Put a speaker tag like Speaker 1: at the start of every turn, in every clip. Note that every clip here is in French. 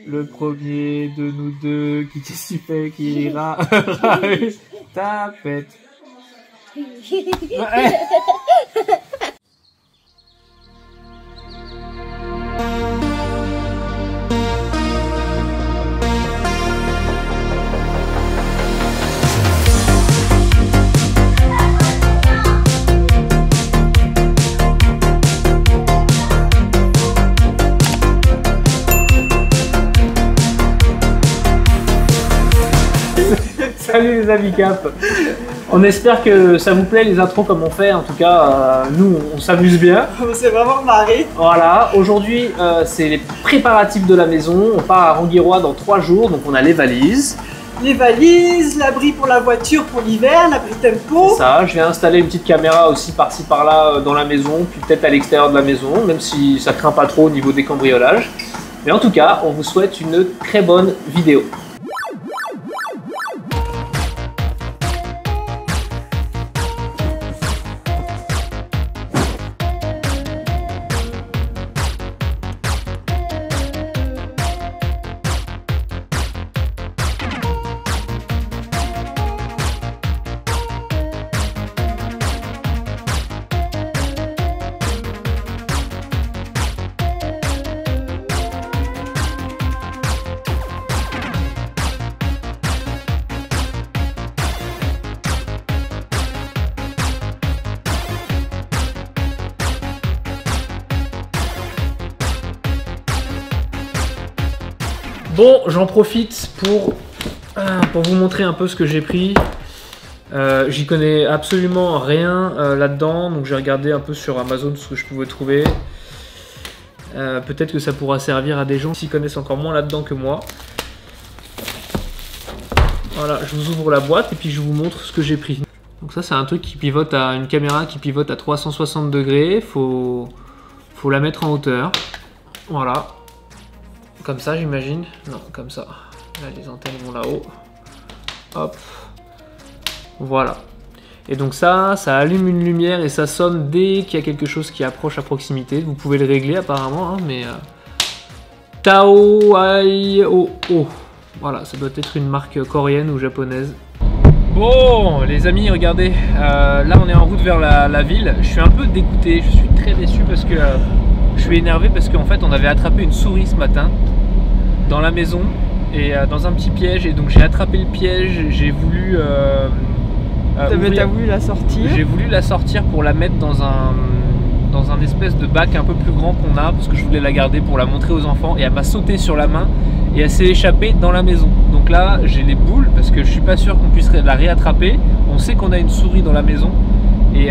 Speaker 1: Le premier de nous deux qui fait qui ira tapette. Ouais. Salut les amis Cap. On espère que ça vous plaît les intros comme on fait. En tout cas, nous on s'amuse bien.
Speaker 2: On s'est vraiment marré.
Speaker 1: Voilà, aujourd'hui c'est les préparatifs de la maison. On part à Ranguirois dans 3 jours, donc on a les valises.
Speaker 2: Les valises, l'abri pour la voiture pour l'hiver, l'abri tempo.
Speaker 1: C'est ça, je vais installer une petite caméra aussi par-ci par-là dans la maison, puis peut-être à l'extérieur de la maison, même si ça craint pas trop au niveau des cambriolages. Mais en tout cas, on vous souhaite une très bonne vidéo. Bon, j'en profite pour vous montrer un peu ce que j'ai pris. J'y connais absolument rien là-dedans, donc j'ai regardé un peu sur Amazon ce que je pouvais trouver. Peut-être que ça pourra servir à des gens qui s'y connaissent encore moins là-dedans que moi. Voilà, je vous ouvre la boîte et puis je vous montre ce que j'ai pris. Donc ça c'est un truc qui pivote à une caméra qui pivote à 360 degrés. Faut la mettre en hauteur. Voilà. Comme ça j'imagine. Non, comme ça. Là les antennes vont là-haut. Hop. Voilà. Et donc ça allume une lumière et ça sonne dès qu'il y a quelque chose qui approche à proximité. Vous pouvez le régler apparemment, hein, mais... Tao Ai O O. Voilà, ça doit être une marque coréenne ou japonaise. Bon les amis, regardez. Là on est en route vers la ville. Je suis un peu dégoûté, je suis très déçu parce que... je suis énervé parce qu'en fait on avait attrapé une souris ce matin dans la maison et dans un petit piège, et donc j'ai attrapé le piège, j'ai voulu
Speaker 2: T'as voulu la sortir?
Speaker 1: J'ai voulu la sortir pour la mettre dans un espèce de bac un peu plus grand qu'on a, parce que je voulais la garder pour la montrer aux enfants, et elle m'a sauté sur la main et elle s'est échappée dans la maison. Donc là j'ai les boules parce que je suis pas sûr qu'on puisse la réattraper. On sait qu'on a une souris dans la maison et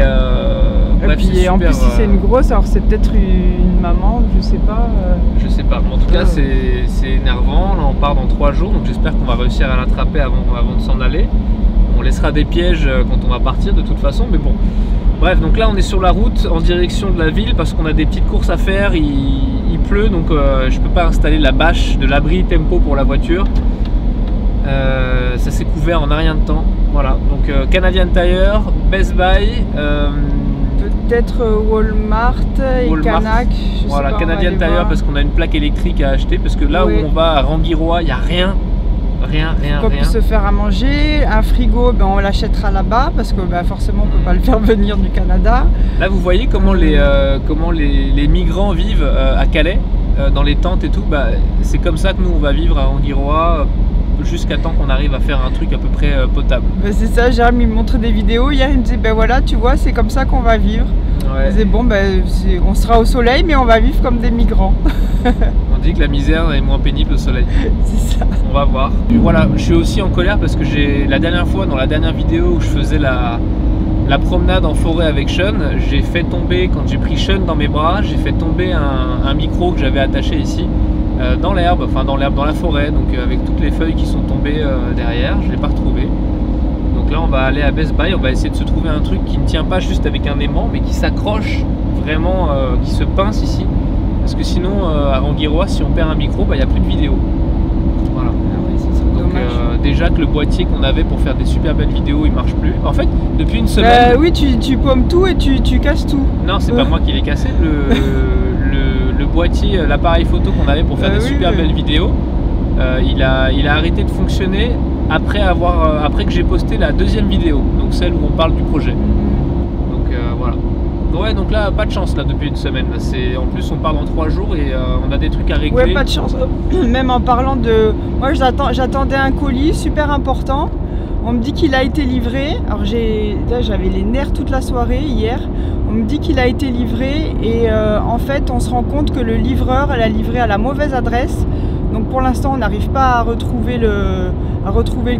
Speaker 1: bref,
Speaker 2: puis super, en plus si c'est une grosse, alors c'est peut-être une maman, je sais pas.
Speaker 1: Je sais pas, mais en tout cas c'est énervant. Là on part dans 3 jours, donc j'espère qu'on va réussir à l'attraper avant de s'en aller. On laissera des pièges quand on va partir de toute façon, mais bon. Bref, donc là on est sur la route en direction de la ville parce qu'on a des petites courses à faire, il pleut, donc je peux pas installer la bâche de l'abri tempo pour la voiture. Ça s'est couvert en un rien de temps. Voilà, donc Canadian Tire, Best Buy,
Speaker 2: peut-être Walmart et Canac.
Speaker 1: Voilà, Canadian Tire parce qu'on a une plaque électrique à acheter, parce que là où on va à Ranguirois, il n'y a rien. Rien.
Speaker 2: On peut se faire à manger. Un frigo, ben, on l'achètera là-bas parce que ben, forcément on ne peut pas le faire venir du Canada.
Speaker 1: Là vous voyez comment les migrants vivent à Calais, dans les tentes et tout. Bah, c'est comme ça que nous on va vivre à Ranguirois jusqu'à temps qu'on arrive à faire un truc à peu près potable.
Speaker 2: Ben, c'est ça, Jérôme il me montrait des vidéos hier, il me disait ben voilà tu vois c'est comme ça qu'on va vivre. Ouais. Il disait bon ben on sera au soleil mais on va vivre comme des migrants.
Speaker 1: On dit que la misère est moins pénible au soleil.
Speaker 2: C'est ça.
Speaker 1: On va voir. Et voilà, je suis aussi en colère parce que la dernière fois, dans la dernière vidéo où je faisais la promenade en forêt avec Sean, j'ai fait tomber, quand j'ai pris Sean dans mes bras, j'ai fait tomber un micro que j'avais attaché ici dans l'herbe, enfin dans la forêt, donc avec toutes les feuilles qui sont tombées derrière, je ne l'ai pas retrouvé. Donc là on va aller à Best Buy, on va essayer de se trouver un truc qui ne tient pas juste avec un aimant, mais qui s'accroche vraiment, qui se pince ici. Parce que sinon, à Ranguirois, si on perd un micro, il n'y a plus de vidéo. Voilà. Donc déjà que le boîtier qu'on avait pour faire des super belles vidéos, il marche plus. En fait, depuis une semaine...
Speaker 2: oui, tu paumes tout et tu casses tout.
Speaker 1: Non, c'est pas moi qui l'ai cassé. Le boîtier, l'appareil photo qu'on avait pour faire des super belles vidéos, il a arrêté de fonctionner après que j'ai posté la deuxième vidéo, donc celle où on parle du projet. Donc voilà. Ouais, donc là, pas de chance là depuis une semaine. En plus, on part dans 3 jours et on a des trucs à régler.
Speaker 2: Ouais, pas de chance. Même en parlant de... Moi, j'attendais un colis super important. On me dit qu'il a été livré. Alors j'avais les nerfs toute la soirée hier. On me dit qu'il a été livré et en fait, on se rend compte que le livreur l'a livré à la mauvaise adresse. Donc pour l'instant, on n'arrive pas à retrouver le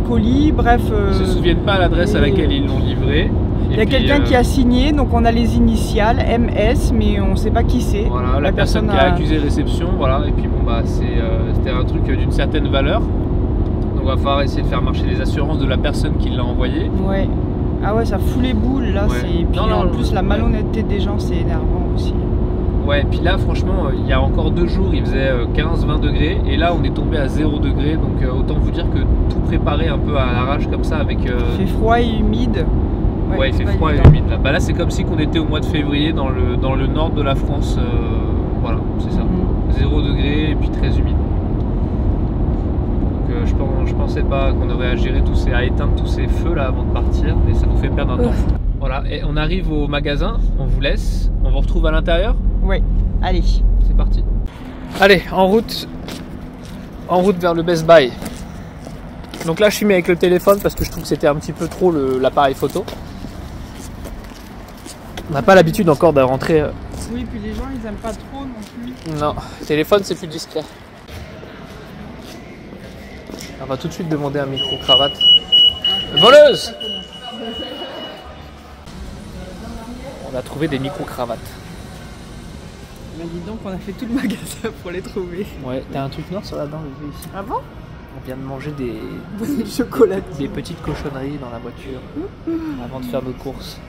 Speaker 2: colis. Bref.
Speaker 1: Ils ne se souviennent pas à l'adresse à laquelle ils l'ont livré.
Speaker 2: Il y a quelqu'un qui a signé, donc on a les initiales MS, mais on ne sait pas qui c'est.
Speaker 1: Voilà, la personne qui a accusé réception, voilà. Et puis bon bah c'était un truc d'une certaine valeur. Donc on va falloir essayer de faire marcher les assurances de la personne qui l'a envoyé.
Speaker 2: Ouais. Ah ouais, ça fout les boules là.
Speaker 1: Ouais.
Speaker 2: Et puis en plus la malhonnêteté des gens, c'est énervant aussi.
Speaker 1: Ouais, et puis là franchement, il y a encore 2 jours, il faisait 15-20 degrés et là on est tombé à 0 degrés. Donc autant vous dire que tout préparer un peu à l'arrache comme ça avec...
Speaker 2: Il fait froid et humide.
Speaker 1: Ouais, il fait froid et humide là. Bah là c'est comme si qu'on était au mois de février dans le nord de la France. Voilà, c'est ça. 0 degré et puis très humide. Donc je pensais pas qu'on aurait à éteindre tous ces feux là avant de partir, mais ça nous fait perdre un temps fou. Voilà, et on arrive au magasin, on vous laisse, on vous retrouve à l'intérieur.
Speaker 2: Ouais, allez.
Speaker 1: C'est parti. Allez, en route vers le Best Buy. Donc là je filme avec le téléphone parce que je trouve que c'était un petit peu trop l'appareil photo. On n'a pas l'habitude encore de rentrer.
Speaker 2: Oui, puis les gens ils aiment pas trop non plus.
Speaker 1: Non, le téléphone c'est plus discret. On va tout de suite demander un micro-cravate. Voleuse! On a trouvé des micro-cravates.
Speaker 2: Mais dis donc, on a fait tout le magasin pour les trouver.
Speaker 1: Ouais, t'as un truc noir sur la dent ici.
Speaker 2: Ah bon?
Speaker 1: On vient de manger des petites cochonneries dans la voiture avant de faire nos courses.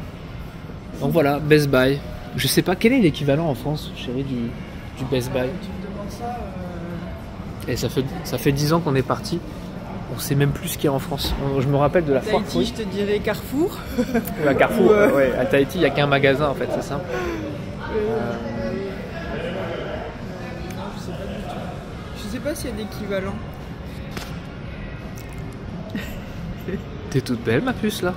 Speaker 1: Donc voilà, Best Buy. Je sais pas quel est l'équivalent en France, chérie, du Best Buy.
Speaker 2: Tu me demandes ça.
Speaker 1: Et ça fait 10 ans qu'on est parti. On sait même plus ce qu'il y a en France. Je me rappelle de la foire.
Speaker 2: Tahiti, je te dirais Carrefour.
Speaker 1: À Carrefour, ouais. À Tahiti, il n'y a qu'un magasin en fait, c'est ça.
Speaker 2: Je sais pas s'il y a d'équivalent.
Speaker 1: T'es toute belle ma puce là.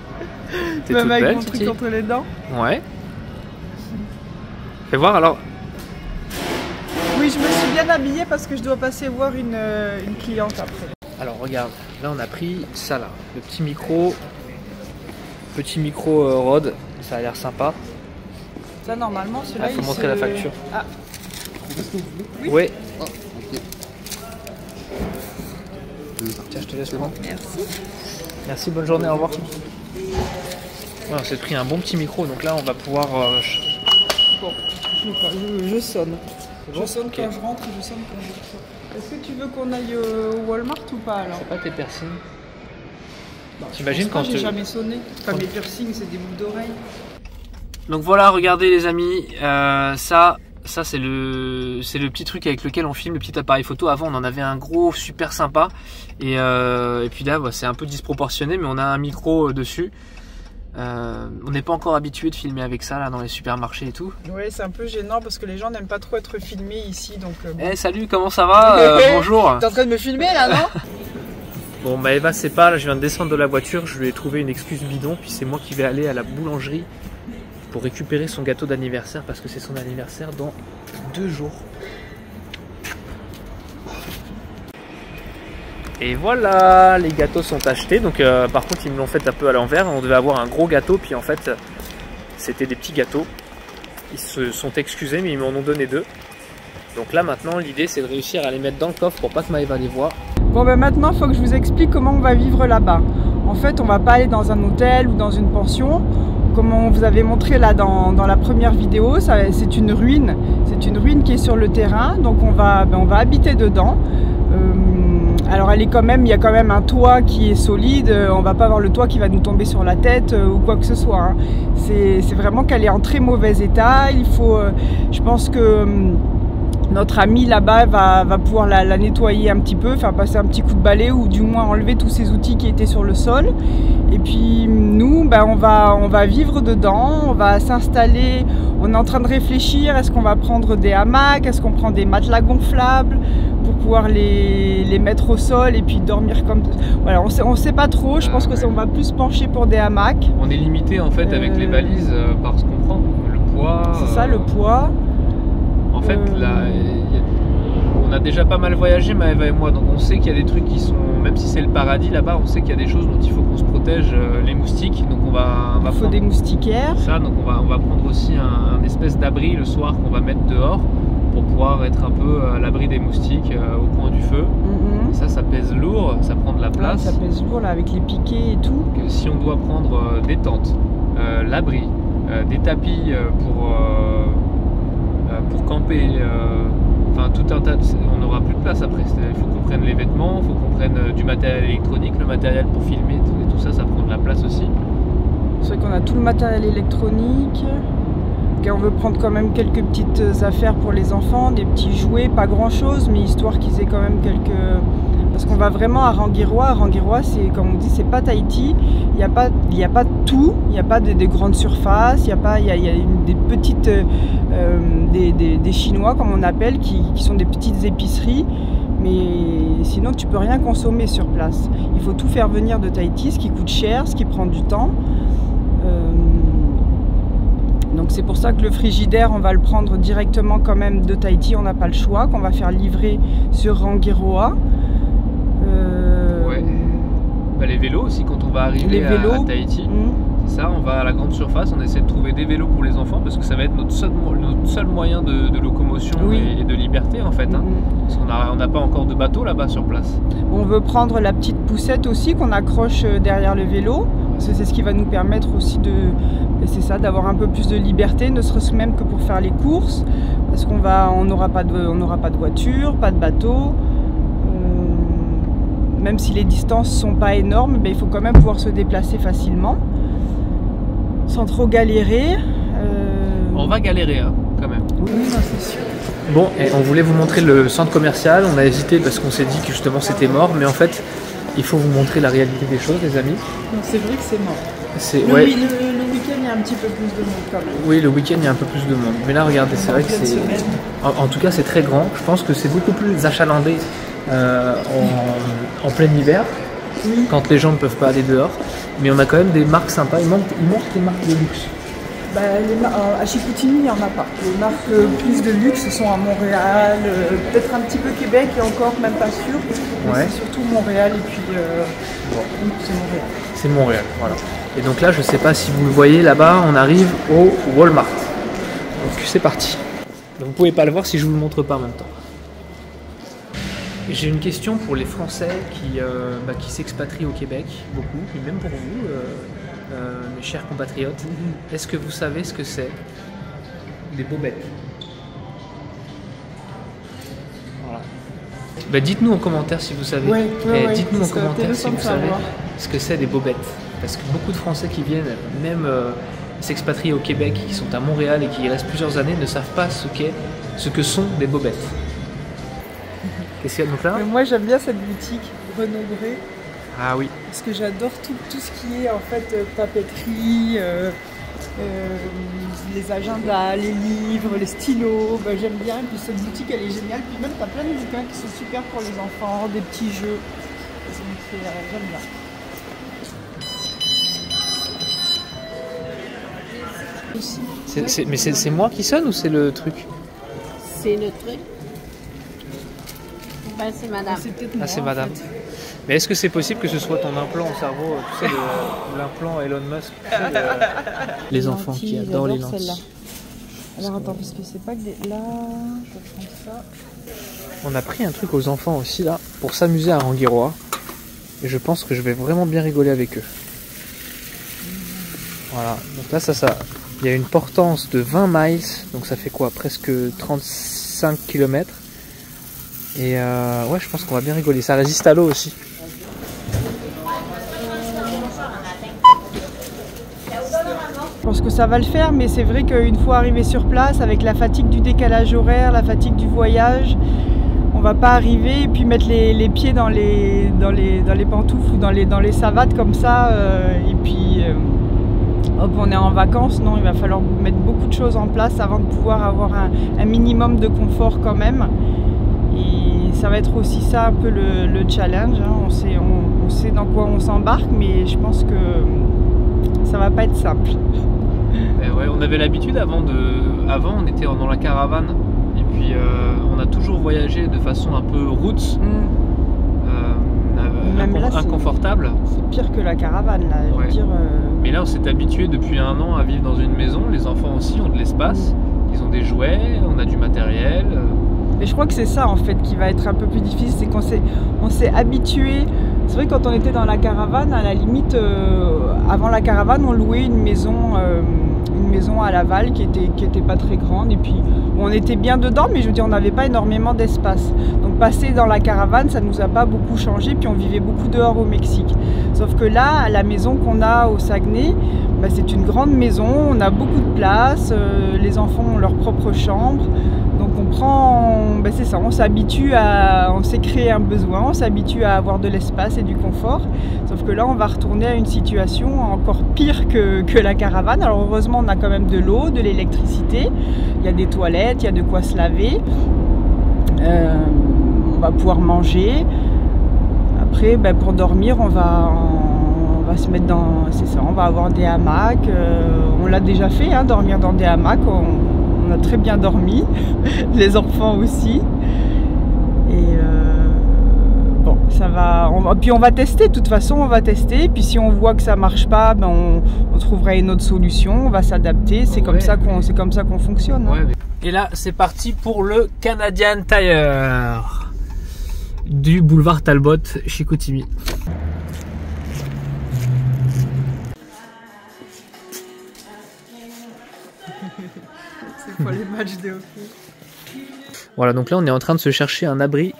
Speaker 1: T'es
Speaker 2: Même
Speaker 1: toute
Speaker 2: avec
Speaker 1: belle,
Speaker 2: mon
Speaker 1: Titi.
Speaker 2: truc entre les dents.
Speaker 1: Ouais. Fais voir alors.
Speaker 2: Oui, je me suis bien habillée parce que je dois passer voir une cliente après.
Speaker 1: Alors regarde, là on a pris ça là, le petit micro Rode, ça a l'air sympa.
Speaker 2: Ça normalement celui-là
Speaker 1: il faut montrer la facture.
Speaker 2: Ah.
Speaker 1: Oui. Ouais. Oh, okay. Tiens, je te laisse le vent.
Speaker 2: Merci.
Speaker 1: Merci, bonne journée, au revoir. Ouais, on s'est pris un bon petit micro, donc là on va pouvoir...
Speaker 2: Bon, je sonne.
Speaker 1: Bon,
Speaker 2: je sonne
Speaker 1: okay.
Speaker 2: Quand je rentre, je sonne quand je sors. Est-ce que tu veux qu'on aille au Walmart ou pas alors?
Speaker 1: C'est pas tes piercings.
Speaker 2: Bah,
Speaker 1: t'imagines quand
Speaker 2: j'ai jamais sonné. Enfin, mes piercings, c'est des boucles d'oreilles.
Speaker 1: Donc voilà, regardez les amis, ça c'est le petit truc avec lequel on filme, le petit appareil photo. Avant on en avait un gros super sympa et puis là c'est un peu disproportionné, mais on a un micro dessus. On n'est pas encore habitué de filmer avec ça là dans les supermarchés et tout.
Speaker 2: Oui, c'est un peu gênant parce que les gens n'aiment pas trop être filmés ici, donc.
Speaker 1: Bon. Salut, comment ça va? Bonjour.
Speaker 2: T'es en train de me filmer là, non?
Speaker 1: Bon bah Eva c'est pas, là je viens de descendre de la voiture, je lui ai trouvé une excuse bidon, puis c'est moi qui vais aller à la boulangerie pour récupérer son gâteau d'anniversaire parce que c'est son anniversaire dans 2 jours. Et voilà, les gâteaux sont achetés. Donc par contre ils me l'ont fait un peu à l'envers. On devait avoir un gros gâteau, puis en fait c'était des petits gâteaux. Ils se sont excusés, mais ils m'en ont donné 2. Donc là maintenant l'idée c'est de réussir à les mettre dans le coffre pour pas que Maëva les voie.
Speaker 2: Bon ben maintenant il faut que je vous explique comment on va vivre là-bas. En fait on va pas aller dans un hôtel ou dans une pension. Comme on vous avait montré là dans la première vidéo, c'est une ruine. C'est une ruine qui est sur le terrain. Donc on va habiter dedans. Alors il y a quand même un toit qui est solide, on va pas avoir le toit qui va nous tomber sur la tête ou quoi que ce soit. Hein. C'est vraiment qu'elle est en très mauvais état. Il faut, je pense que notre ami là-bas va pouvoir la nettoyer un petit peu, faire passer un petit coup de balai ou du moins enlever tous ces outils qui étaient sur le sol. Et puis nous, on va vivre dedans, on va s'installer. On est en train de réfléchir, est-ce qu'on va prendre des hamacs, est-ce qu'on prend des matelas gonflables pour pouvoir les mettre au sol et puis dormir comme... Voilà, on sait pas trop, je pense que on va plus se pencher pour des hamacs.
Speaker 1: On est limité en fait avec les valises par ce qu'on prend, le poids.
Speaker 2: C'est ça, le poids.
Speaker 1: En fait, là, on a déjà pas mal voyagé, Maëva et moi, donc on sait qu'il y a des trucs qui sont, même si c'est le paradis là-bas, on sait qu'il y a des choses dont il faut qu'on se protège, les moustiques, donc on va
Speaker 2: Il faut
Speaker 1: prendre
Speaker 2: des moustiquaires.
Speaker 1: ça, donc on va prendre aussi un espèce d'abri le soir qu'on va mettre dehors pour pouvoir être un peu à l'abri des moustiques au coin du feu. Et ça pèse lourd, ça prend de la place.
Speaker 2: Ça pèse lourd là, avec les piquets et tout.
Speaker 1: Donc, si on doit prendre des tentes, l'abri, des tapis pour camper, enfin tout un tas on n'aura plus de place après. Il faut qu'on prenne les vêtements, il faut qu'on prenne du matériel électronique, le matériel pour filmer, et tout ça, ça prend de la place aussi.
Speaker 2: C'est vrai qu'on a tout le matériel électronique. On veut prendre quand même quelques petites affaires pour les enfants, des petits jouets, pas grand chose, mais histoire qu'ils aient quand même quelques... Parce qu'on va vraiment à Rangiroa. À Rangiroa, c'est, comme on dit, c'est pas Tahiti. Il n'y a pas tout, il n'y a pas des grandes surfaces, il y a des petites... des Chinois, comme on appelle, qui sont des petites épiceries. Mais sinon, tu peux rien consommer sur place. Il faut tout faire venir de Tahiti, ce qui coûte cher, ce qui prend du temps. Donc c'est pour ça que le frigidaire, on va le prendre directement quand même de Tahiti, on n'a pas le choix, qu'on va faire livrer sur Rangiroa.
Speaker 1: Ouais. Bah, les vélos aussi, quand on va arriver à Tahiti, c'est ça, on va à la grande surface, on essaie de trouver des vélos pour les enfants parce que ça va être notre seul moyen de locomotion et de liberté en fait. Parce qu'on n'a pas encore de bateau là-bas sur place.
Speaker 2: On veut prendre la petite poussette aussi qu'on accroche derrière le vélo. C'est ce qui va nous permettre aussi d'avoir un peu plus de liberté, ne serait-ce même que pour faire les courses, parce qu'on n'aura pas de voiture, pas de bateau. Même si les distances sont pas énormes, il faut quand même pouvoir se déplacer facilement, sans trop galérer.
Speaker 1: On va galérer quand même.
Speaker 2: Oui, c'est sûr.
Speaker 1: Bon, et on voulait vous montrer le centre commercial, on a hésité parce qu'on s'est dit que justement c'était mort, mais en fait il faut vous montrer la réalité des choses, les amis.
Speaker 2: Donc c'est vrai que c'est mort.
Speaker 1: Le
Speaker 2: week-end, il y a un petit peu plus de monde quand même.
Speaker 1: Oui, le week-end, il y a un peu plus de monde. Mais là, regardez, c'est vrai que c'est... En tout cas, c'est très grand. Je pense que c'est beaucoup plus achalandé en plein hiver, quand les gens ne peuvent pas aller dehors. Mais on a quand même des marques sympas. Il manque des marques de luxe.
Speaker 2: À Chicoutimi, il n'y en a pas. Les marques plus de luxe sont à Montréal, peut-être un petit peu Québec et encore, même pas sûr. Mais c'est surtout Montréal et puis c'est Montréal.
Speaker 1: C'est Montréal, voilà. Et donc là, je ne sais pas si vous le voyez, là-bas, on arrive au Walmart. Donc c'est parti. Donc, vous ne pouvez pas le voir si je ne vous le montre pas en même temps. J'ai une question pour les Français qui s'expatrient au Québec, beaucoup, et même pour vous. Mes chers compatriotes, est-ce que vous savez ce que c'est des bobettes? Voilà. Dites-nous en commentaire si vous savez. Dites-nous en commentaire si vous savez ce que c'est des bobettes. Parce que beaucoup de Français qui viennent, même s'expatrier au Québec, qui sont à Montréal et qui y restent plusieurs années, ne savent pas ce que sont des bobettes. Qu'est-ce qu'il y a donc là?
Speaker 2: Moi j'aime bien cette boutique Renaud-Bré.
Speaker 1: Ah oui.
Speaker 2: Parce que j'adore tout ce qui est en fait papeterie, les agendas, les livres, les stylos, j'aime bien. Et puis cette boutique elle est géniale. Puis même t'as plein de bouquins qui sont super pour les enfants, des petits jeux. J'aime bien.
Speaker 1: Mais c'est moi qui sonne ou c'est le truc?
Speaker 3: C'est le truc. C'est madame.
Speaker 1: C'est madame. Mais est-ce que c'est possible que ce soit ton implant au cerveau, tu sais, l'implant Elon Musk, tu sais, les enfants qui adorent les lentilles.
Speaker 2: Alors attends, parce que c'est pas que là, je vais prendre ça.
Speaker 1: On a pris un truc aux enfants aussi là, pour s'amuser à Rangiroa. Et je pense que je vais vraiment bien rigoler avec eux. Voilà, donc là il y a une portance de 20 miles, donc ça fait quoi, presque 35 km. Et ouais, je pense qu'on va bien rigoler, ça résiste à l'eau aussi.
Speaker 2: Je pense que ça va le faire, mais c'est vrai qu'une fois arrivé sur place, avec la fatigue du décalage horaire, la fatigue du voyage, on va pas arriver et puis mettre les pieds dans les pantoufles ou dans les savates comme ça, et puis hop, on est en vacances. Non, il va falloir mettre beaucoup de choses en place avant de pouvoir avoir un minimum de confort quand même. Et Et ça va être aussi ça un peu le challenge, hein. On sait dans quoi on s'embarque, mais je pense que ça va pas être simple.
Speaker 1: Et ouais, on avait l'habitude avant on était dans la caravane et puis on a toujours voyagé de façon un peu roots, inconfortable.
Speaker 2: C'est pire que la caravane là, je veux dire.
Speaker 1: Mais là on s'est habitué depuis 1 an à vivre dans une maison, les enfants aussi ont de l'espace, ils ont des jouets, on a du matériel.
Speaker 2: Mais je crois que c'est ça en fait qui va être un peu plus difficile, c'est qu'on s'est habitué. C'est vrai que quand on était dans la caravane, à la limite, avant la caravane, on louait une maison à Laval qui était pas très grande. Et puis on était bien dedans, mais je veux dire, on n'avait pas énormément d'espace. Donc passer dans la caravane, ça nous a pas beaucoup changé. Puis on vivait beaucoup dehors au Mexique. Sauf que là, la maison qu'on a au Saguenay, bah, c'est une grande maison, on a beaucoup de place, les enfants ont leur propre chambre. Donc on prend, ben c'est ça, on s'est créé un besoin, on s'habitue à avoir de l'espace et du confort. Sauf que là on va retourner à une situation encore pire que la caravane. Alors heureusement on a quand même de l'eau, de l'électricité, il y a des toilettes, il y a de quoi se laver. On va pouvoir manger. Après ben, pour dormir on va se mettre dans, c'est ça, on va avoir des hamacs. On l'a déjà fait, hein, dormir dans des hamacs. On a très bien dormi, les enfants aussi. Et bon, ça va. Puis on va tester, de toute façon, on va tester. Puis si on voit que ça marche pas, ben on trouvera une autre solution, on va s'adapter. C'est comme ça qu'on fonctionne. Hein.
Speaker 1: Ouais. Et là, c'est parti pour le Canadian Tire du boulevard Talbot, Chicoutimi.
Speaker 2: Pour les matchs de hockey.
Speaker 1: Voilà, donc là on est en train de se chercher un abri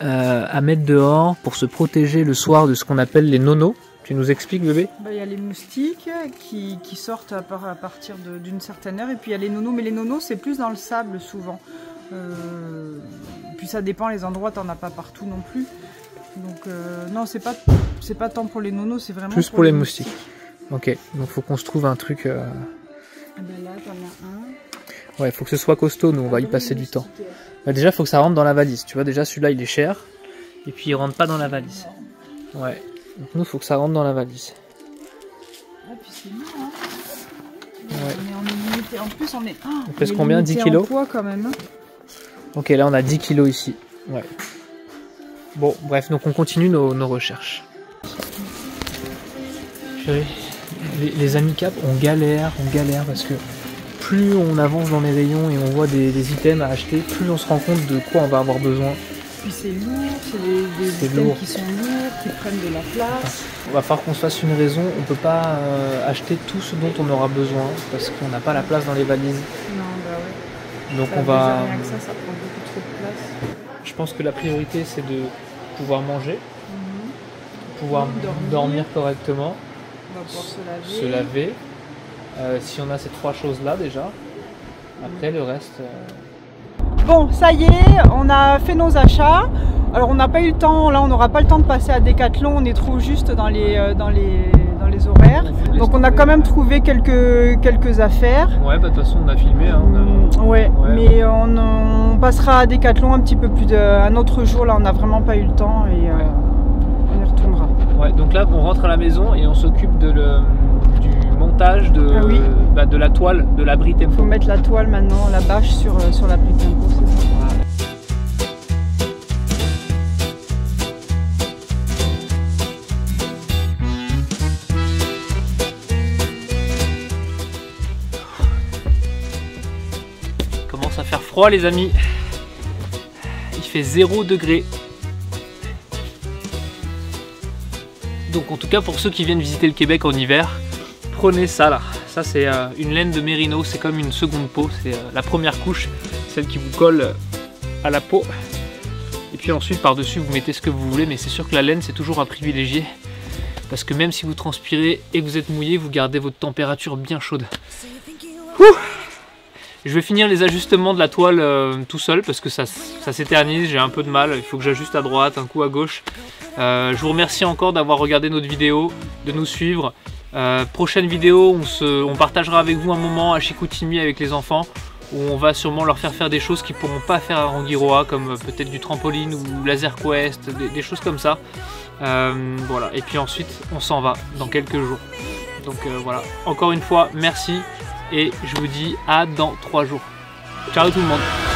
Speaker 1: à mettre dehors pour se protéger le soir de ce qu'on appelle les nonos. Tu nous expliques, bébé?
Speaker 2: Il y a les moustiques qui sortent à partir d'une certaine heure, et puis il y a les nonos, mais les nonos c'est plus dans le sable souvent. Puis ça dépend, les endroits t'en as pas partout non plus. Donc non, c'est pas tant pour les nonos, c'est vraiment
Speaker 1: plus pour les moustiques. Ok, donc faut qu'on se trouve un truc.
Speaker 2: Ben là t'en as un.
Speaker 1: Ouais, faut que ce soit costaud, nous on va y passer du temps. Bah déjà faut que ça rentre dans la valise, tu vois, déjà celui-là il est cher, et puis il rentre pas dans la valise. Ouais, donc nous faut que ça rentre dans la valise.
Speaker 2: Ah puis c'est lourd, hein.
Speaker 1: Ouais.
Speaker 2: On est limité, en plus on est...
Speaker 1: On pèse combien, 10 kilos
Speaker 2: poids quand même, hein. Ok,
Speaker 1: là on a 10 kilos ici, ouais. Bon, bref, donc on continue nos recherches. Les handicaps, on galère parce que plus on avance dans les rayons et on voit des items à acheter, plus on se rend compte de quoi on va avoir besoin.
Speaker 2: Puis c'est lourd, c'est des items qui sont lourds, qui prennent de la place.
Speaker 1: Il va falloir qu'on se fasse une raison, on ne peut pas acheter tout ce dont on aura besoin parce qu'on n'a pas la place dans les valises.
Speaker 2: Non, bah ouais.
Speaker 1: Donc
Speaker 2: ça,
Speaker 1: on va...
Speaker 2: Rien que ça prend beaucoup trop de place.
Speaker 1: Je pense que la priorité c'est de pouvoir manger, pouvoir dormir correctement.
Speaker 2: On va pouvoir se
Speaker 1: laver. Si on a ces 3 choses là déjà, après le reste...
Speaker 2: Bon, ça y est, on a fait nos achats. Alors on n'a pas eu le temps, là on n'aura pas le temps de passer à Decathlon, on est trop juste dans les horaires. Donc on a quand même trouvé quelques affaires.
Speaker 1: Ouais, bah de toute façon on a filmé. Hein,
Speaker 2: ouais, mais on passera à Decathlon un petit peu plus un autre jour, là on n'a vraiment pas eu le temps et on y retournera.
Speaker 1: Ouais, donc là on rentre à la maison et on s'occupe du montage de la toile de l'abri Tempo.
Speaker 2: Il faut mettre la toile maintenant, la bâche sur l'abri Tempo.
Speaker 1: Il commence à faire froid les amis. Il fait 0 degré. Donc en tout cas pour ceux qui viennent visiter le Québec en hiver, prenez ça là. Ça c'est une laine de mérino, c'est comme une seconde peau, c'est la première couche, celle qui vous colle à la peau. Et puis ensuite par dessus vous mettez ce que vous voulez, mais c'est sûr que la laine c'est toujours à privilégier. Parce que même si vous transpirez et que vous êtes mouillé, vous gardez votre température bien chaude. Ouh, je vais finir les ajustements de la toile tout seul parce que ça s'éternise, j'ai un peu de mal, il faut que j'ajuste à droite, un coup à gauche. Je vous remercie encore d'avoir regardé notre vidéo, de nous suivre. Prochaine vidéo, on partagera avec vous un moment à Chicoutimi avec les enfants. où on va sûrement leur faire des choses qu'ils ne pourront pas faire à Rangiroa, comme peut-être du trampoline ou laser quest, des choses comme ça. Voilà, et puis ensuite on s'en va dans quelques jours. Donc voilà, encore une fois merci et je vous dis à dans 3 jours. Ciao tout le monde.